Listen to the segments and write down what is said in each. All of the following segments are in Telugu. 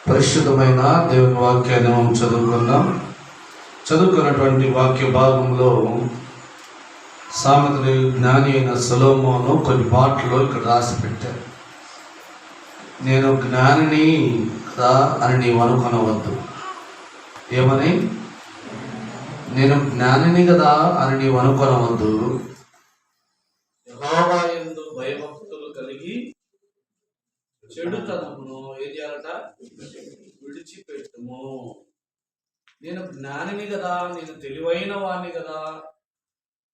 పరిశుద్ధమైన దేవుని వాక్యాన్ని మనం చదువుకున్నటువంటి వాక్య భాగంలో సామెతల జ్ఞాని అయిన సొలొమోను కొన్ని పాటలు ఇక్కడ రాసి పెట్టారు. నేను జ్ఞానిని కదా అని నీవు అనుకొనవద్దు. ఏమని? నేను జ్ఞానిని కదా అని నీవు అనుకొనవద్దు. యెహోవా యందు భయభక్తులు కలిగి చెడుతనమును ఏం చేయాలట? విడిచిపెట్టుము. నేను జ్ఞానిని కదా, నేను తెలివైన వాడిని కదా,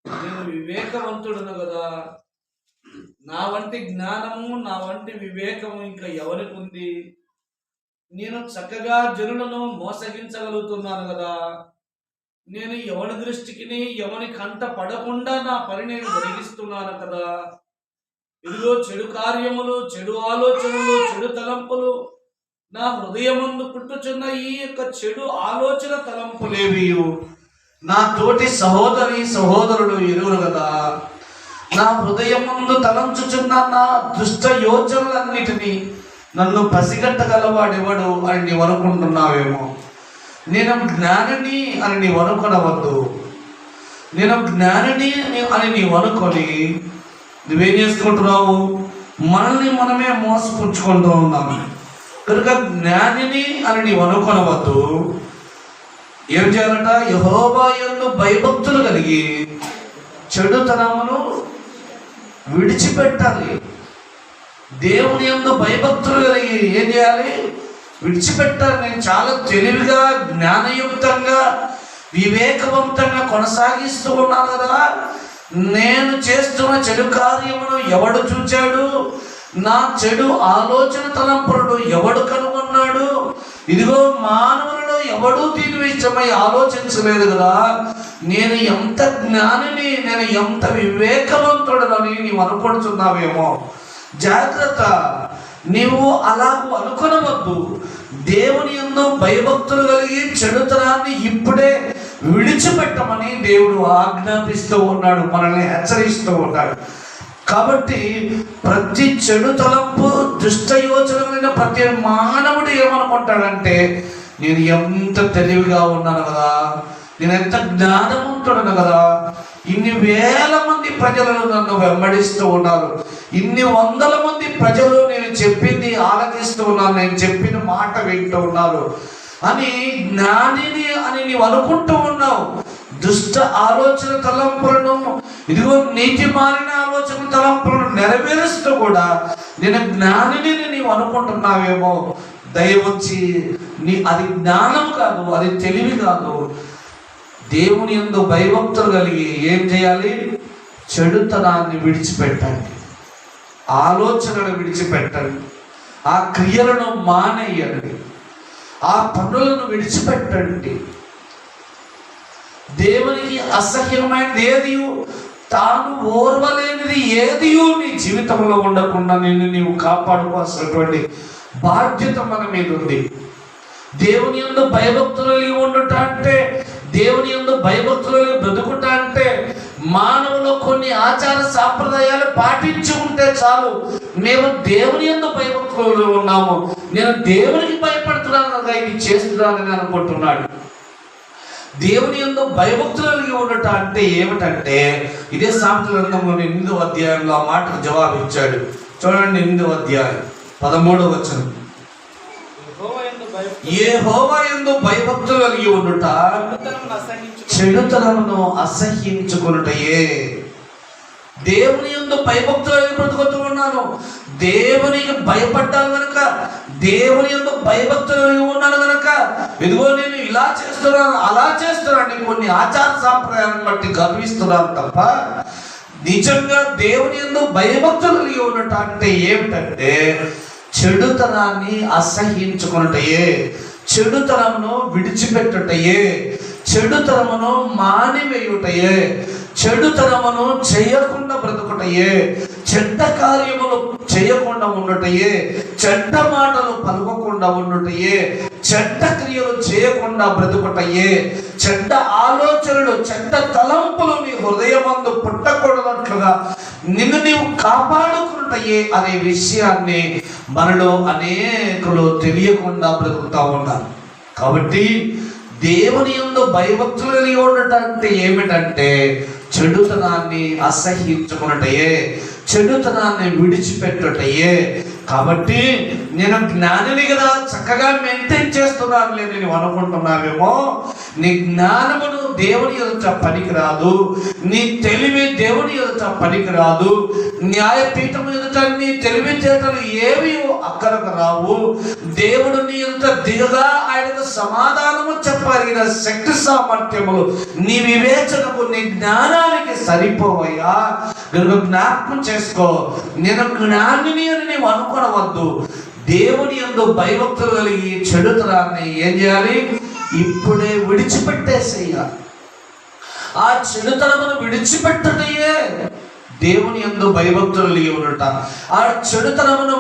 నేను వివేకవంతుడును కదా, నా వంటి జ్ఞానము నా వంటి వివేకము ఇంకా ఎవరికి ఉంది? నేను చక్కగా జనులను మోసగించగలుగుతున్నాను కదా, నేను ఎవరి దృష్టికి ఎవరి కంట పడకుండా నా పని నేను జరిగిస్తున్నాను కదా. ఇదిగో చెడు కార్యములు, చెడు ఆలోచనలు, చెడు తలంపులు నా హృదయమందు పుట్టుచున్న ఈ యొక్క చెడు ఆలోచన తలంపులేవి నా తోటి సహోదరుడు ఎరువురు కదా. నా హృదయమందు తలంచుచున్న నా దుష్ట యోచనలన్నిటినీ నన్ను పసిగట్టగలవాడెవడు అని నీవు అనుకుంటున్నావేమో. నేను జ్ఞానిని అని నీవు అనుకొనవద్దు. నేను జ్ఞానిని అని నీవు అనుకొని నువ్వేం చేసుకుంటున్నావు? మనల్ని మనమే మోసపుచ్చుకుంటూ ఉన్నాము. కనుక జ్ఞానిని అని నీవు అనుకొనవద్దు. ఏం చేయాలంట? యెహోవా యందు భయభక్తులు కలిగి చెడుతనమును విడిచిపెట్టాలి. దేవుని యందు భయభక్తులు కలిగి ఏం చేయాలి? విడిచిపెట్టాలి. నేను చాలా తెలివిగా, జ్ఞానయుక్తంగా, వివేకవంతంగా కొనసాగిస్తూ ఉన్నాను కదా. నేను చేస్తున్న చెడు కార్యమును ఎవడు చూచాడు? నా చెడు ఆలోచన తలంపులను ఎవడు కనుగొన్నాడు? ఇదిగో మానవులలో ఎవడూ దీని విషయమై ఆలోచించలేదు కదా. నేను ఎంత జ్ఞానిని, నేను ఎంత వివేకవంతుడని నీవు అనుకుంటున్నావేమో. జాగ్రత్త, నీవు అలాగూ అనుకొనవద్దు. దేవుని యందు భయభక్తులు కలిగి చెడుతనాన్ని ఇప్పుడే విడిచిపెట్టమని దేవుడు ఆజ్ఞాపిస్తూ ఉన్నాడు, మనల్ని హెచ్చరిస్తూ ఉన్నాడు. కాబట్టి ప్రతి చెడు తలంపు, దుష్ట యోచనమైన ప్రతి మానవుడు ఏమనుకుంటాడంటే, నేను ఎంత తెలివిగా ఉన్నాను కదా, నేను ఎంత జ్ఞానవంతుడను కదా, ఇన్ని వేల మంది ప్రజలను నన్ను వెంబడిస్తూ ఉన్నారు, ఇన్ని వందల మంది ప్రజలు నేను చెప్పింది ఆలకిస్తూ ఉన్నారు, నేను చెప్పిన మాట వింటూ ఉన్నారు అని జ్ఞానిని అని నీవు అనుకుంటూ ఉన్నావు. దుష్ట ఆలోచన తలంపులను, ఇదిగో నీతి మారిన ఆలోచన తలంపులను నెరవేరుస్తూ కూడా నేను జ్ఞానిని నీవు అనుకుంటున్నావేమో. దయవచ్చి అది జ్ఞానం కాదు, అది తెలివి కాదు. దేవుని యందు భయభక్తులు కలిగి ఏం చేయాలి? చెడుతనాన్ని విడిచిపెట్టండి, ఆలోచనలు విడిచిపెట్టండి, ఆ క్రియలను మానేయండి, ఆ పనులను విడిచిపెట్టండి. దేవునికి అసహ్యమైనది ఏది, తాను ఓర్వలేనిది ఏది నీ జీవితంలో ఉండకుండా నీవు కాపాడుకోవాల్సినటువంటి బాధ్యత మన మీద ఉంది. దేవుని యందు భయభక్తులు ఉండుట అంటే, దేవుని యందు భయభక్తులు బ్రతుకుట అంటే, మానవులో కొన్ని ఆచార సాంప్రదాయాలు పాటించి ఉంటే చాలు, మేము దేవుని యందు భయభక్తులు ఉన్నాము, నేను దేవునికి భయపడుతున్నాను కదా ఇది చేస్తున్నానని అనుకుంటున్నాడు. దేవుని యందు భయభక్తులు కలిగి ఉండట అంటే ఏమిటంటే, ఇదే సామెతల గ్రంథంలో 8వ అధ్యాయంలో ఆ మాటకు జవాబు ఇచ్చాడు. చూడండి, 8వ అధ్యాయం 13వ వచనం. యెహోవా యందు భయభక్తులు కలిగి ఉండుట చెడుతనమును అసహ్యించుకొనుటయే. దేవుని యందు భయభక్తులు కలిగి బ్రతుకుతూ ఉన్నాను, దేవునికి భయపడ్డాను కనుక, దేవుని యందు భయభక్తులు కలిగి ఉన్నాను కనుక, ఇదిగో నేను ఇలా చేస్తున్నాను అలా చేస్తున్నాను కొన్ని ఆచార సాంప్రదాయాలను బట్టి గర్విస్తున్నాను తప్ప, నిజంగా దేవుని యందు భయభక్తులు కలిగి ఉండటం అంటే ఏమిటంటే, చెడుతనాన్ని అసహ్యించుకున్నటయే, చెడుతనమును విడిచిపెట్టుటయే, చెడుతనమును మానివేయుటయే. చెడుతనమును చేయకుండా బ్రతుకుటయే, చెడ్డ కార్యములు చేయకుండా ఉండుటయే, చెడ్డ మాటలు పలుకకుండా ఉండుటయే, చెడ్డ క్రియలు చేయకుండా బ్రతుకుటయే, చెడ్డ ఆలోచనలు చెడ్డ తలంపులు నీ హృదయమందు పుట్టకూడనట్లుగా నిన్ను నీవు కాపాడుకుంటయే అనే విషయాన్ని మనలో అనేకులు తెలియకుండా బ్రతుకుతా ఉన్నారు. కాబట్టి దేవుని యందు భయభక్తులు కలిగి ఉండటం అంటే ఏమిటంటే చెడుతనాన్ని అసహ్యించుకున్నటయే, చెడుతనాన్ని విడిచిపెట్టుటయే. కాబట్టి నేను జ్ఞానిని కదా, చక్కగా మెయింటైన్ చేస్తున్నాను లేదు నేను అనుకుంటున్నావేమో. నీ జ్ఞానమును దేవుని ఎదుట పనికిరాదు, నీ తెలివి దేవుని ఎదుట పనికిరాదు, న్యాయపీఠం ఎదుట నీ తెలివితేటలు ఏవి అక్కరకు రావు. దేవుడు నీ ఎదుట దిగగా ఆయనకు సమాధానము చెప్పగలిగిన శక్తి సామర్థ్యములు నీ వివేచనకు నీ జ్ఞానానికి సరిపోవయ్యా. నువ్వు జ్ఞాపకం చేసుకో, నేను జ్ఞానిని అని నీవు అనుకోవద్దు. దేవుని యందు భయభక్తులు కలిగి చెడుతనాన్ని ఏం చేయాలి? ఇప్పుడే విడిచిపెట్టేసేయాలి. ఆ చెడుతనమును విడిచిపెట్టటయే దేవుని యందు భయభక్తులు కలిగి ఉండట. ఆ చెడుతనమును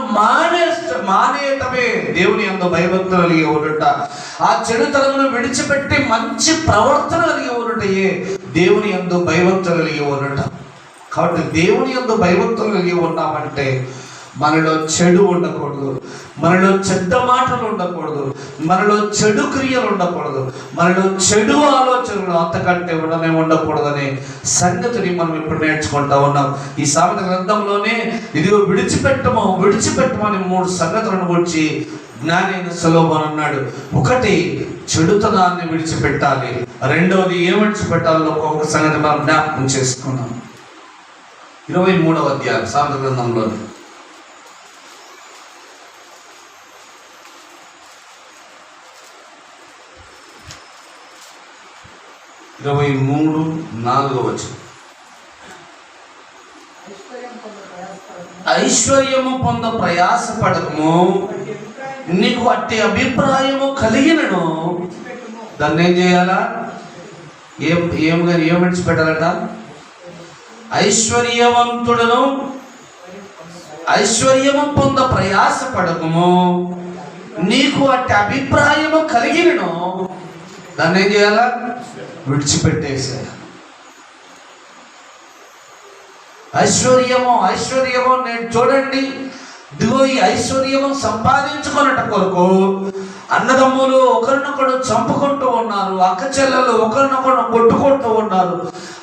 మానేయటమే దేవుని యందు భయభక్తులు కలిగి ఉండట. ఆ చెడుతనమును విడిచిపెట్టి మంచి ప్రవర్తన కలిగి ఉండటయే దేవుని యందు భయభక్తులు కలిగి ఉండట. కాబట్టి దేవుని యందు భయభక్తులు కలిగి ఉన్నామంటే మనలో చెడు ఉండకూడదు, మనలో చెడ్డ మాటలు ఉండకూడదు, మనలో చెడు క్రియలు ఉండకూడదు, మనలో చెడు ఆలోచనలు అంతకంటే ఉండకూడదనే సంగతిని మనం ఇప్పుడు నేర్చుకుంటా ఉన్నాం. ఈ సామెత గ్రంథంలోనే ఇదిగో విడిచిపెట్టమని 3 సంగతులను గురించి జ్ఞాని సొలొమోను అన్నాడు. ఒకటి, చెడుతనాన్ని విడిచిపెట్టాలి. రెండవది ఏం విడిచిపెట్టాలో ఒక్కొక్క సంగతి మనం జ్ఞాపకం చేసుకున్నాం. 23వ అధ్యాయం సామెత గ్రంథంలో 23:4 వచనం. ఐశ్వర్యము పొంద ప్రయాసపడకము, నీకు అట్టి అభిప్రాయము కలిగినను దాన్ని ఏం చేయాలా? ఏం విడిచిపెట్టాలట? ఐశ్వర్యము పొంద ప్రయాసపడకము, నీకు అట్టి అభిప్రాయము కలిగినను దాన్ని ఏం చేయాలా? విడిచిపెట్టేసారు. ఐశ్వర్యము నేను చూడండి, ఇదిగో ఈ ఐశ్వర్యము సంపాదించుకున్నట కొరకు అన్నదమ్ములు ఒకరినొకరు చంపుకుంటూ ఉన్నారు, అక్క చెల్లెలు ఒకరినొకరు కొట్టుకుంటూ ఉన్నారు,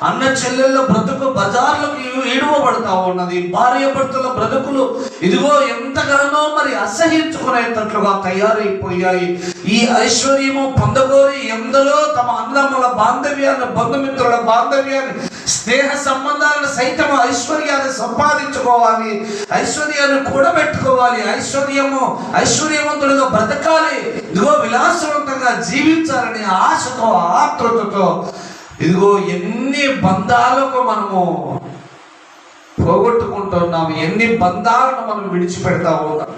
అన్న చెల్లెళ్ళ బ్రతుకు బజార్లకు ఈడువబడతా ఉన్నది, భార్య భర్తల బ్రతుకులు ఇదిగో ఎంతగానో మరి అసహించుకునేటట్లుగా తయారైపోయాయి. ఈ ఐశ్వర్యము పొందగోరి ఎందరో తమ అన్నదమ్ముల బాంధవ్యాన్ని, బంధుమిత్రుల బాంధవ్యాన్ని, స్నేహ సంబంధాలను సైతం ఐశ్వర్యాన్ని సంపాదించుకోవాలి, ఐశ్వర్యాన్ని కూడబెట్టుకోవాలి, ఐశ్వర్యవంతుడిగా బ్రతకాలి, ఇదిగో విలాసవంతంగా జీవించాలని ఆశతో ఆతృతతో ఇదిగో ఎన్ని బంధాలకు మనము పోగొట్టుకుంటున్నాము, ఎన్ని బంధాలను మనం విడిచిపెడతా ఉన్నాం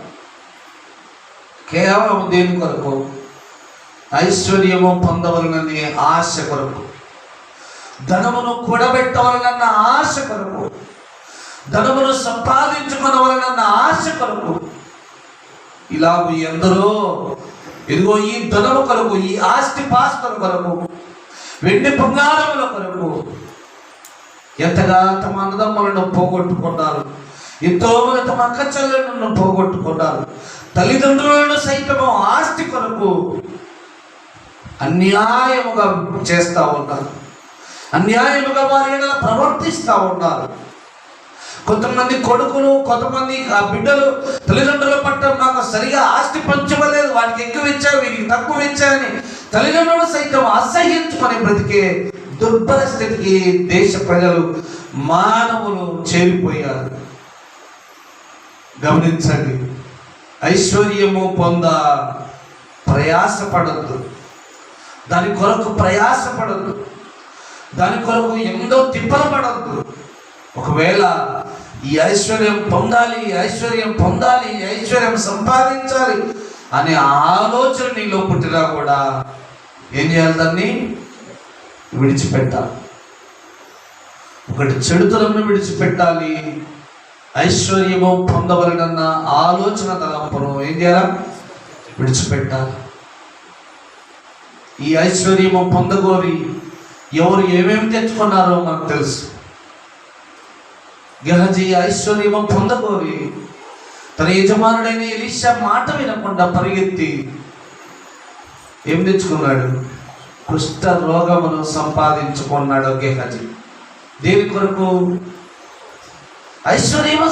కేవలం దేని కొరకు? ఐశ్వర్యము పొందవలనని ఆశ కొరకు, ధనమును కూడబెట్టవలనన్న ఆశ కొరకు, ధనమును సంపాదించుకునవలనన్న ఆశ కొరకు. ఇలా ఎందరో ఇదిగో ఈ ధనము కొరకు, ఈ ఆస్తి పాస్తుల కొరకు, వెండి బంగారముల కొరకు ఎంతగా తమ అన్నదమ్ములను పోగొట్టుకున్నారు, ఎంతోమంది తమ అక్క చెల్లెలను పోగొట్టుకున్నారు, తల్లిదండ్రులను సైతము ఆస్తి కొరకు అన్యాయముగా చేస్తూ ఉన్నారు, అన్యాయముగా వారి ఎడల ప్రవర్తిస్తూ ఉన్నారు. కొంతమంది కొడుకులు, కొంతమంది ఆ బిడ్డలు తల్లిదండ్రుల పట్ల నాకు సరిగా ఆస్తి పంచవలేదు, వాడికి ఎక్కువ ఇచ్చావు, వీరికి తక్కువ ఇచ్చాయని తల్లిదండ్రులు సైతం అసహ్యించుకొని బ్రతికే దుర్భర స్థితికి దేశ ప్రజలు, మానవులు చేరిపోయారు. గమనించండి, ఐశ్వర్యము పొంద ప్రయాసపడద్దు, దాని కొరకు ప్రయాసపడద్దు, దాని కొరకు ఎంతో తిప్పలు పడద్దు. ఒకవేళ ఈ ఐశ్వర్యం పొందాలి, ఐశ్వర్యం సంపాదించాలి అనే ఆలోచన నీలో పుట్టినా కూడా ఏం చేయాలి? దాన్ని విడిచిపెట్టాలి. ఒకటి చెడుతలను విడిచిపెట్టాలి, ఐశ్వర్యము పొందవలనన్న ఆలోచన తలంపును ఏం చేయాలా? విడిచిపెట్టాలి. ఈ ఐశ్వర్యము పొందగోరి ఎవరు ఏమేమి తెచ్చుకున్నారో మనకు తెలుసు. గెహజీ ఐశ్వర్యము పొందగోరి తన యజమానుడైన ఎలీషా మాట వినకుండా పరిగెత్తి ఏం తెచ్చుకున్నాడు? కుష్ఠ రోగమును సంపాదించుకున్నాడు గెహజీ. దేని కొరకు? ఐశ్వర్యము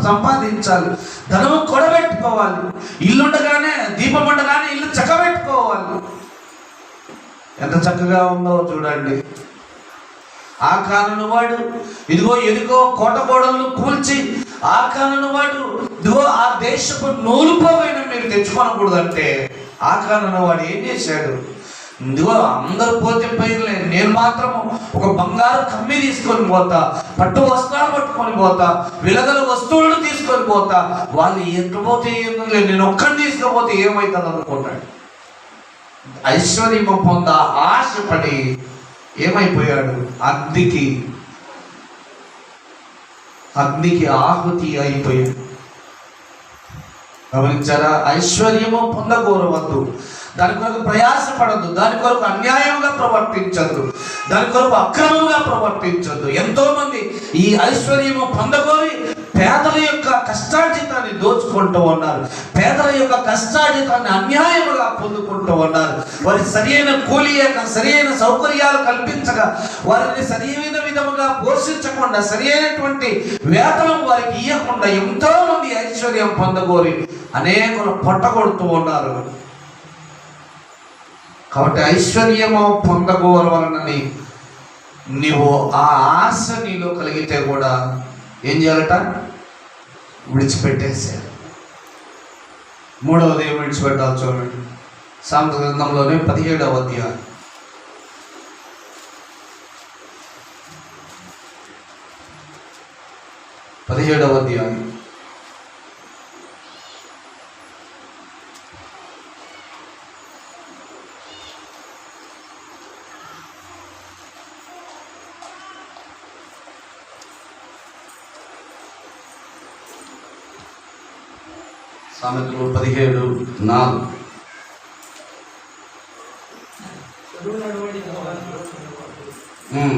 సంపాదించాలి, ధనము కూడబెట్టుకోవాలి, ఇల్లుండగానే దీపం ఉండగానే ఇల్లు చక్కబెట్టుకోవాలి. ఎంత చక్కగా ఉందో చూడండి. ఆకానుని వాడు ఇదిగో ఎదిగో కోట గోడలను కూల్చి, ఆకానుని వాడు ఇదిగో ఆ దేశపు నూలుపోవైన మీరు తెచ్చుకోనకూడదంటే, ఆకానుని వాడు ఏం చేశాడు? ఇదిగో అందరూ పోతే పైరులే, నేను మాత్రము ఒక బంగారు కమ్మి తీసుకొని పోతా, పట్టు వస్త్రాలు పట్టుకొని పోతా, విలగల వస్తువులను తీసుకొని పోతా, వాళ్ళు ఎట్టుపోతే ఏముంది, నేను ఒక్కడిని తీసుకుపోతే ఏమవుతుంది అనుకుంటాడు. ఐశ్వర్యము పొంద ఆశపడి ఏమైపోయాడు? అగ్నికి ఆహుతి అయిపోయాడు. గమనించారా? ఐశ్వర్యము పొందగోరవద్దు, దాని కొరకు ప్రయాసపడద్దు, దాని కొరకు అన్యాయంగా ప్రవర్తించద్దు, దాని కొరకు అక్రమంగా ప్రవర్తించద్దు. ఎంతో మంది ఈ ఐశ్వర్యము పొందగోరి పేదల యొక్క కష్టార్జితాన్ని దోచుకుంటూ ఉన్నారు, పేదల యొక్క కష్టార్జితాన్ని అన్యాయముగా పొందుకుంటూ ఉన్నారు. వారి సరైన కూలి యొక్క సరైన సౌకర్యాలు కల్పించక, వారిని సరైన విధముగా పోషించకుండా, సరైనటువంటి వేతనం వారికి ఇవ్వకుండా ఎంతో మంది ఐశ్వర్యం పొందగోరి అనేకులు పొట్టగొడుతూ ఉన్నారు. కాబట్టి ఐశ్వర్యము పొందగోరవలనని నీవు ఆ ఆశ నీలో కలిగితే కూడా ఏం చేయాలట? విడిచిపెట్టేసారు. మూడవది ఏం విడిచిపెట్టాలి చూడండి. సామెతల గ్రంథంలోనే 17వ అధ్యాయం 17వ అధ్యాయం సామెతలు 17:4.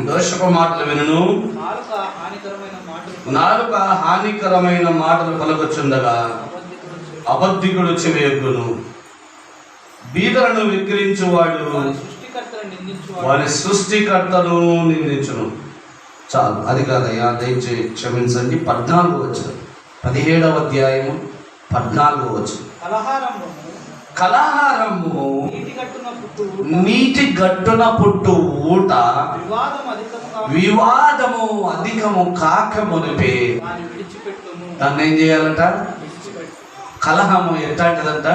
దోషపు మాటలు వినును, నాలుక హానికరమైన మాటలు పలుకుచుండగా అబద్ధికుడు చెవియొగ్గును. బీదలను విక్రించువాడు వారి సృష్టికర్తను నిందించును. చాలు, అది కాదయ్యా, దయచేసి క్షమించండి. 14 వచనం, 17వ అధ్యాయము 14వ వచనం. కలహారము నీటి గట్టున పుట్టు ఊట, వివాదము అధికము కాక మునిపే దాన్ని ఏం చేయాలంట? కలహము ఎట్లాంటిదంట?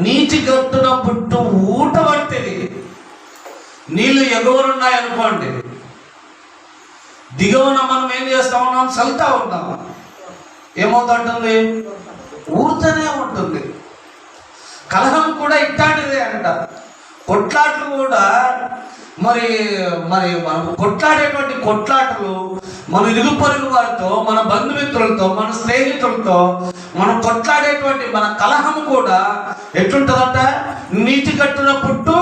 నీటి గట్టున పుట్టు ఊట వంటిది. నీళ్ళు ఎగువనున్నాయనుకోండి, దిగువన మనం ఏం చేస్తా ఉన్నాం? చల్లుతా ఉంటాం. ఏమవుతుంటుంది? ఊరుతూనే ఉంటుంది. కలహం కూడా ఇట్లాంటిదే అంట. కొట్లాట్లు కూడా మరి మనం కొట్లాడేటువంటి కొట్లాటలు మన ఇరుగు పొరుగు వారితో, మన బంధుమిత్రులతో, మన స్నేహితులతో మనం కొట్లాడేటువంటి మన కలహం కూడా ఎట్లుంటుందంట? నీటి కట్టున పుట్టు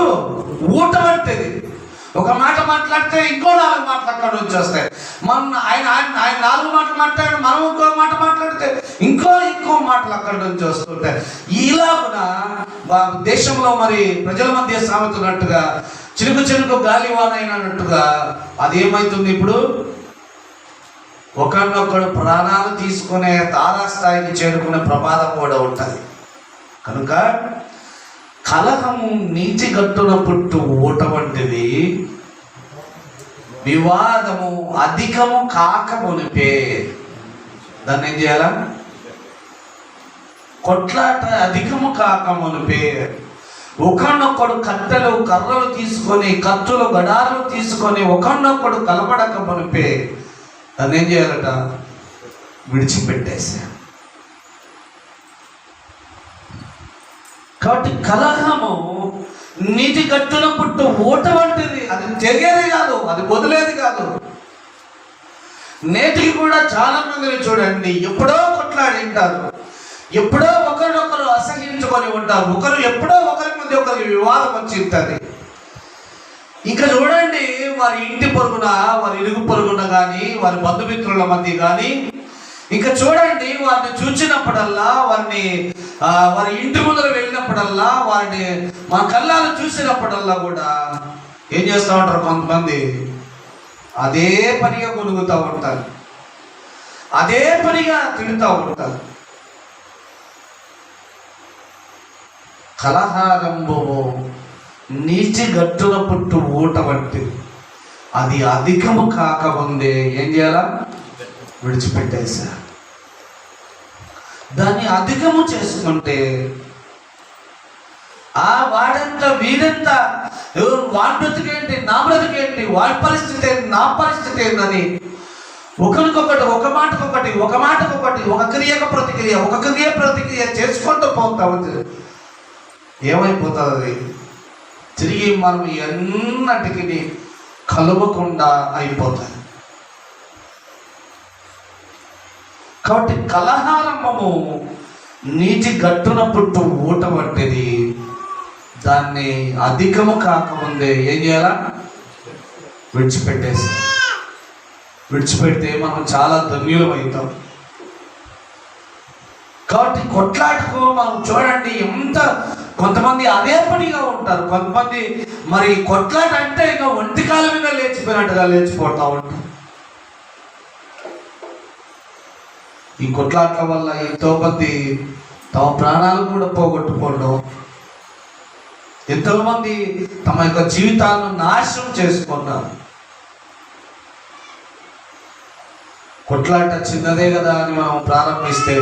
ఊట పడుతుంది. ఒక మాట మాట్లాడితే ఇంకో 4 మాటలు అక్కడ వచ్చేస్తాయి. ఆయన 4 మాటలు మాట్లాడి మనం ఇంకో మాట మాట్లాడితే ఇంకో మాటలు అక్కడ నుంచి వస్తుంటాయి. ఇలాగున దేశంలో మరి ప్రజల మధ్య సాగుతున్నట్టుగా చినుకు చినుకు గాలివాన అయినట్టుగా అది ఏమవుతుంది? ఇప్పుడు ఒకరినొకడు ప్రాణాలు తీసుకునే తారాస్థాయికి చేరుకునే ప్రమాదం కూడా ఉంటుంది. కనుక కలహము నీటి గట్టున పుట్టు ఊట వంటిది, వివాదము అధికము కాక మునిపే దాన్ని ఏం చేయాల? కొట్లాట అధికము కాక మునిపే ఒకనొక్కడు కట్టెలు కర్రలు తీసుకొని, కత్తులు గడారులు తీసుకొని ఒకనొక్కడు కలపడక మునిపే దాన్ని ఏం చేయాలట? విడిచిపెట్టేసా. కాబట్టి కలహము నీటి గట్టున పుట్టు ఊట వంటిది. అది తెగేది కాదు, అది వదిలేది కాదు. నేటికి కూడా చాలా మందిని చూడండి, ఎప్పుడో కొట్లాడి ఉంటారు, ఎప్పుడో ఒకరినొకరు అసహించుకొని ఉంటారు, ఒకరు ఎప్పుడో ఒకరి మధ్య ఒకరికి వివాదం వచ్చి ఉంటుంది. ఇంకా చూడండి, వారి ఇంటి పొరుగున, వారి ఇరుగు పొరుగున కానీ, వారి బంధుమిత్రుల మధ్య కానీ, ఇంకా చూడండి వారిని చూసినప్పుడల్లా, వారి ఇంటి ముందర వెళ్ళినప్పుడల్లా, వారిని మా కళ్ళాలు చూసినప్పుడల్లా కూడా ఏం చేస్తూ ఉంటారు కొంతమంది? అదే పనిగా కొనుగుతూ ఉంటారు, అదే పనిగా తిడుతూ ఉంటారు. కలహారంభు నీచి గట్టున పుట్టు ఊట వంటి, అది అధికము కాకముందే ఏం చేయాలా? విడిచిపెట్టేసా. దాన్ని అధికము చేసుకుంటే వాడంతా వీడంతా, వాడి బ్రతికేంటి, నా బ్రతికేంటి, వాడి పరిస్థితి ఏంటి, నా పరిస్థితి ఏంటని ఒకరికొకటి, ఒక మాటకొకటి, ఒక క్రియకు ప్రతిక్రియ, ఒక క్రియ ప్రతిక్రియ చేసుకుంటూ పోతాం. ఏమైపోతుంది? అది తిరిగి మనం ఎన్నటికి కలవకుండా అయిపోతాయి. కాబట్టి కలహారంభము నీటి గట్టున పుట్టు ఊట వంటిది. దాన్ని అధికము కాకముందే ఏం చేయాలా? విడిచిపెడితే మనం చాలా ధన్యులం అవుతాం. కాబట్టి కొట్లాటకు మనం చూడండి, కొంతమంది అదే పనిగా ఉంటారు, కొంతమంది మరి కొట్లాట అంటే ఇక ఒంటికాల మీద లేచిపోయినట్టుగా లేచిపోతూ ఉంటారు. ఈ కొట్లాట్ల వల్ల ఎంతో మంది తమ ప్రాణాలు కూడా పోగొట్టుకోవడం, ఎంతో మంది తమ యొక్క జీవితాలను నాశనం చేసుకున్నారు. కొట్లాట చిన్నదే కదా అని మనం ప్రారంభిస్తే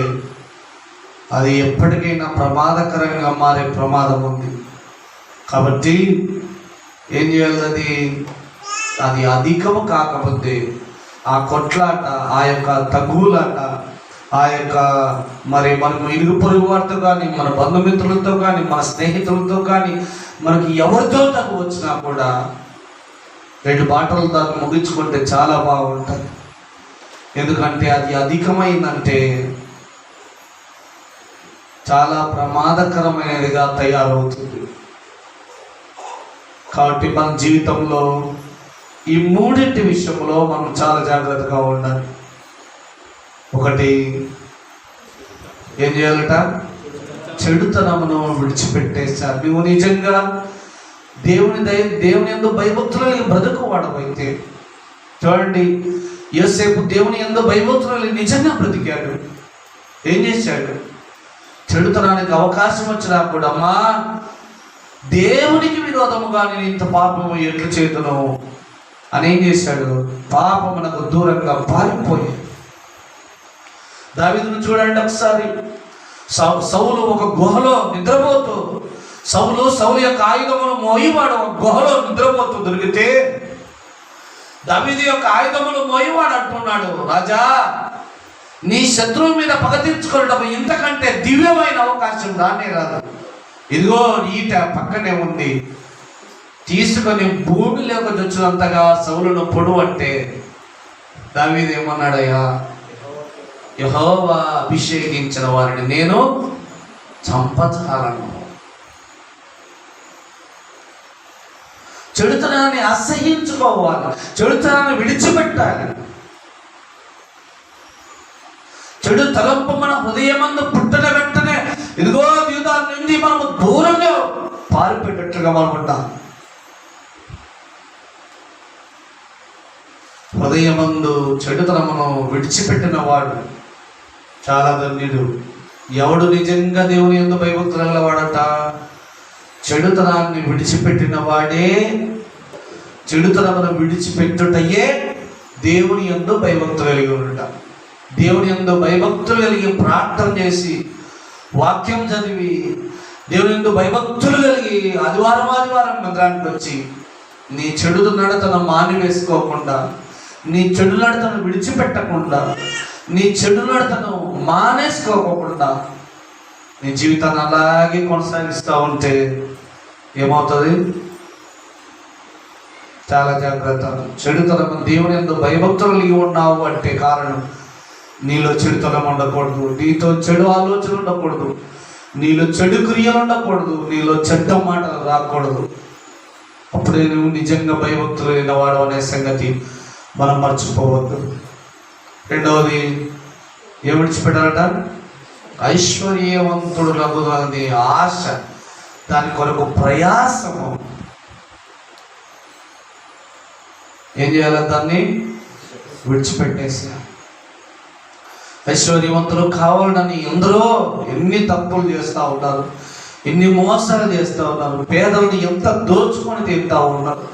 అది ఎప్పటికైనా ప్రమాదకరంగా మారే ప్రమాదం ఉంది. కాబట్టి ఏం చేయాలి? అది అధికము కాకపోతే ఆ కొట్లాట, ఆ యొక్క తగులాట, ఆ యొక్క మరి మనకు ఇరుగు పొరుగు వారితో కానీ, మన బంధుమిత్రులతో కానీ, మన స్నేహితులతో కానీ, మనకి ఎవరితో తగు వచ్చినా కూడా 2 మాటలు దాన్ని ముగించుకుంటే చాలా బాగుంటుంది. ఎందుకంటే అది అధికమైందంటే చాలా ప్రమాదకరమైనదిగా తయారవుతుంది. కాబట్టి మన జీవితంలో ఈ 3 విషయంలో మనం చాలా జాగ్రత్తగా ఉండాలి. ఒకటి, ఏం చేయాలట? చెడుతనమును విడిచిపెట్టేశారు. నువ్వు నిజంగా దేవుని యందు భయభక్తులు బ్రతుకువాడవైతే, చూడండి యోసేపు దేవుని యందు భయభక్తులు నిజంగా బ్రతికాడు. ఏం చేశాడు? చెడుతనానికి అవకాశం వచ్చినా కూడా, అమ్మా దేవునికి విరోధముగా నేను ఇంత పాపము ఎట్లు చేతును అని ఏం చేశాడు? పాపమునకు దూరంగా పారిపోయాడు. దావీదును చూడండి ఒకసారి, సౌలు ఒక గుహలో నిద్రపోతూ, సౌలు యొక్క ఆయుధమును మోయివాడు ఒక గుహలో నిద్రపోతూ దొరికితే, దావీదు యొక్క ఆయుధములు మోయివాడు అంటున్నాడు, రాజా నీ శత్రువు మీద పగ తీర్చుకోవడం ఇంతకంటే దివ్యమైన అవకాశం రానే రాదు. ఇదిగో ఈట పక్కనే ఉంది, తీసుకొని భూమిలోకి వచ్చినంతగా సౌలును పొడు అంటే దావీదు ఏమన్నాడయ్యా? యెహోవా అభిషేకించిన వారిని నేను చంపచాలను. చెడుతనాన్ని అసహించుకోవాలి, చెడుతనాన్ని విడిచిపెట్టాలి. చెడు తలంపు మన హృదయమందు పుట్టిన వెంటనే ఇదిగో దాని నుండి మనము దూరంగా పారిపోయేటట్లుగా మనం ఉంటాం. హృదయమందు చెడుతనమును విడిచిపెట్టిన వాడు చాలా ధన్యుడు. ఎవడు నిజంగా దేవుని యందు భయభక్తులు గలవాడట? చెడుతనాన్ని విడిచిపెట్టిన వాడే. చెడుతనమును విడిచిపెట్టుటయే దేవుని యందు భయభక్తులు కలిగి ఉండట. దేవుని యందు భయభక్తులు కలిగి ప్రార్థన చేసి, వాక్యం చదివి, దేవుని యందు భయభక్తులు కలిగి ఆదివారం మందిరానికి వచ్చి నీ చెడు నడతను మానివేసుకోకుండా, నీ చెడు నడతను విడిచిపెట్టకుండా, నీ చెడు నడతను మానేసుకోకుండా నీ జీవితాన్ని అలాగే కొనసాగిస్తూ ఉంటే ఏమవుతుంది? చాలా జాగ్రత్త. చెడుతనం, దేవుని యందు భయభక్తులు కలిగి ఉన్నావు అంటే కారణం నీలో చెడుతనం ఉండకూడదు, నీతో చెడు ఆలోచన ఉండకూడదు, నీలో చెడు క్రియలు ఉండకూడదు, నీలో చెడ్డ మాటలు రాకూడదు. అప్పుడే నువ్వు నిజంగా భయభక్తులు లేని వాడు అనే సంగతి మనం మర్చిపోవద్దు. రెండవది ఏం విడిచిపెట్టాలట? ఐశ్వర్యవంతుడు రఘుని ఆశ, దాని కొరకు ప్రయాసము. ఏం చేయాలి? దాన్ని విడిచిపెట్టేసి. ఐశ్వర్యవంతులు కావాలని ఎందరో ఎన్ని తప్పులు చేస్తూ ఉన్నారు, ఎన్ని మోసాలు చేస్తూ ఉన్నారు, పేదలను ఎంత దోచుకొని తింటూ ఉన్నారు,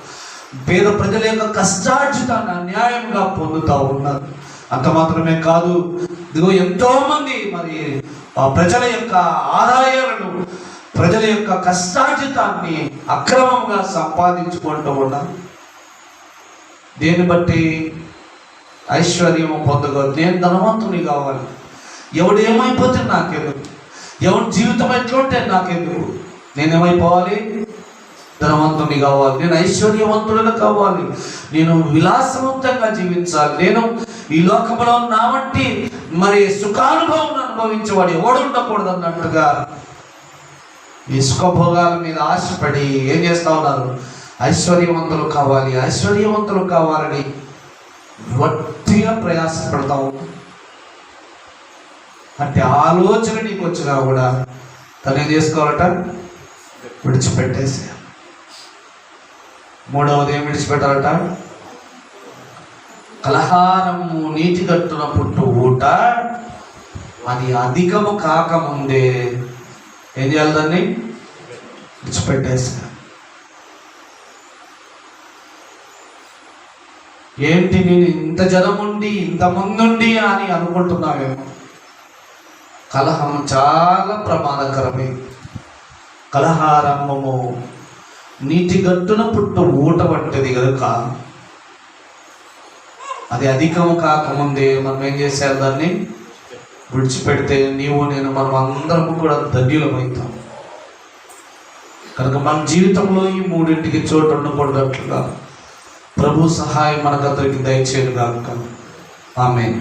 పేద ప్రజల యొక్క కష్టార్జితాన్ని అన్యాయంగా పొందుతూ ఉన్నారు. అంత మాత్రమే కాదు, ఇదిగో ఎంతోమంది మరి ఆ ప్రజల యొక్క ఆదాయాలను, ప్రజల యొక్క కష్టార్జితాన్ని అక్రమంగా సంపాదించుకుంటూ ఉన్నారు. దేన్ని బట్టి? ఐశ్వర్యము పొందగలదు. నేను ధనవంతుని కావాలి, ఎవడు ఏమైపోతే నాకెందుకు, ఎవరి జీవితం ఎట్లుంటే నాకెందుకు, నేనేమైపోవాలి? ధనవంతుని కావాలి, నేను ఐశ్వర్యవంతుడిగా కావాలి, నేను విలాసవంతంగా జీవించాలి, నేను ఈ లోకంలో నా వంటి మరి సుఖానుభవం అనుభవించేవాడు ఎవడు ఉండకూడదు అన్నట్టుగా ఈ సుఖభోగాల మీద ఆశపడి ఏం చేస్తా ఉన్నారు? ఐశ్వర్యవంతులు కావాలి, ఐశ్వర్యవంతులు కావాలని వట్టిగా ప్రయాసపడతావు. అంటే ఆలోచన నీకు వచ్చినా కూడా తను ఏం చేసుకోవాలట? విడిచిపెట్టేసి. మూడవది ఏం విడిచిపెట్టాలట? కలహారము నీటి గట్టున పుట్టు ఊట, అది అధికము కాకముందే ఏం చేయాలి? దాన్ని విడిచిపెట్టేసి. ఏంటి నేను ఇంత జనముండి ఇంతమంది ఉండి అని అనుకుంటున్నావేమో. కలహం చాలా ప్రమాదకరమే. కలహారంభము నీటి గట్టున పుట్టు ఊట వంటిది కనుక అది అధికము కాకముందే మనం ఏం చేశారు? దాన్ని విడిచిపెడితే నీవు నేను మనం అందరము కూడా ధన్యులమవుతాం. కనుక మన జీవితంలో ఈ మూడింటికి చోటు ఉండకూడదట్లుగా ప్రభు సహాయం మనకందరికి దయచేయను గాక. ఆమేన్.